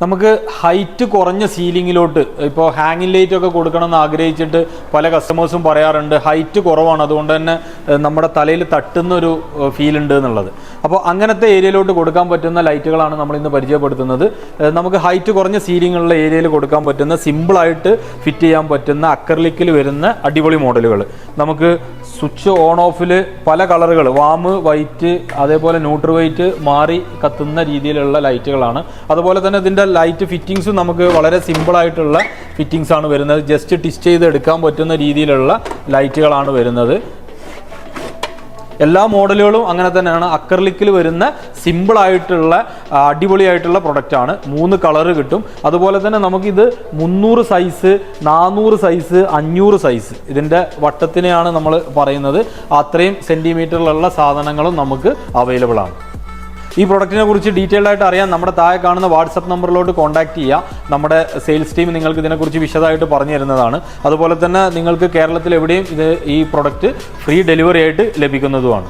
നമുക്ക് ഹൈറ്റ് കുറഞ്ഞ സീലിങ്ങിലോട്ട് ഇപ്പോൾ ഹാങ്ങിങ് ലൈറ്റ് ഒക്കെ കൊടുക്കണമെന്ന് ആഗ്രഹിച്ചിട്ട് പല കസ്റ്റമേഴ്സും പറയാറുണ്ട് ഹൈറ്റ് കുറവാണ്, അതുകൊണ്ട് തന്നെ നമ്മുടെ തലയിൽ തട്ടുന്ന ഒരു ഫീൽ ഉണ്ട് എന്നുള്ളത്. അപ്പോൾ അങ്ങനത്തെ ഏരിയയിലോട്ട് കൊടുക്കാൻ പറ്റുന്ന ലൈറ്റുകളാണ് നമ്മൾ ഇന്ന് പരിചയപ്പെടുത്തുന്നത്. നമുക്ക് ഹൈറ്റ് കുറഞ്ഞ സീലിങ്ങുള്ള ഏരിയയിൽ കൊടുക്കാൻ പറ്റുന്ന സിമ്പിളായിട്ട് ഫിറ്റ് ചെയ്യാൻ പറ്റുന്ന അക്രലിക്കിൽ വരുന്ന അടിപൊളി മോഡലുകൾ. നമുക്ക് സ്വിച്ച് ഓൺ ഓഫിൽ പല കളറുകൾ, വാം, വൈറ്റ്, അതേപോലെ ന്യൂട്രൽ വൈറ്റ് മാറി കത്തുന്ന രീതിയിലുള്ള ലൈറ്റുകളാണ്. അതുപോലെ തന്നെ ഇതിൻ്റെ ലൈറ്റ് ഫിറ്റിങ്സും നമുക്ക് വളരെ സിമ്പിളായിട്ടുള്ള ഫിറ്റിങ്സ് ആണ് വരുന്നത്. ജസ്റ്റ് ട്വിസ്റ്റ് ചെയ്ത് എടുക്കാൻ പറ്റുന്ന രീതിയിലുള്ള ലൈറ്റുകളാണ് വരുന്നത്. എല്ലാ മോഡലുകളും അങ്ങനെ തന്നെയാണ്. അക്രലിക്കിൽ വരുന്ന സിമ്പിളായിട്ടുള്ള അടിപൊളിയായിട്ടുള്ള പ്രൊഡക്റ്റാണ്. 3 കളറ് കിട്ടും. അതുപോലെ തന്നെ നമുക്കിത് 300 സൈസ്, 400 സൈസ്, 500 സൈസ്, ഇതിൻ്റെ വട്ടത്തിനെയാണ് നമ്മൾ പറയുന്നത്. അത്രയും സെൻറ്റിമീറ്ററിലുള്ള സാധനങ്ങളും നമുക്ക് അവൈലബിൾ ആണ്. ഈ പ്രൊഡക്റ്റിനെ കുറിച്ച് ഡീറ്റെയിൽഡ് ആയിട്ട് അറിയാൻ നമ്മുടെ താഴെ കാണുന്ന വാട്സപ്പ് നമ്പറിലോട്ട് കോൺടാക്ട് ചെയ്യുക. നമ്മുടെ സെയിൽസ് ടീം നിങ്ങൾക്ക് ഇതിനെക്കുറിച്ച് വിശദമായിട്ട് പറഞ്ഞു തരുന്നതാണ്. അതുപോലെ തന്നെ നിങ്ങൾക്ക് കേരളത്തിൽ എവിടെയും ഈ പ്രൊഡക്റ്റ് ഫ്രീ ഡെലിവറി ആയിട്ട് ലഭിക്കുന്നതുമാണ്.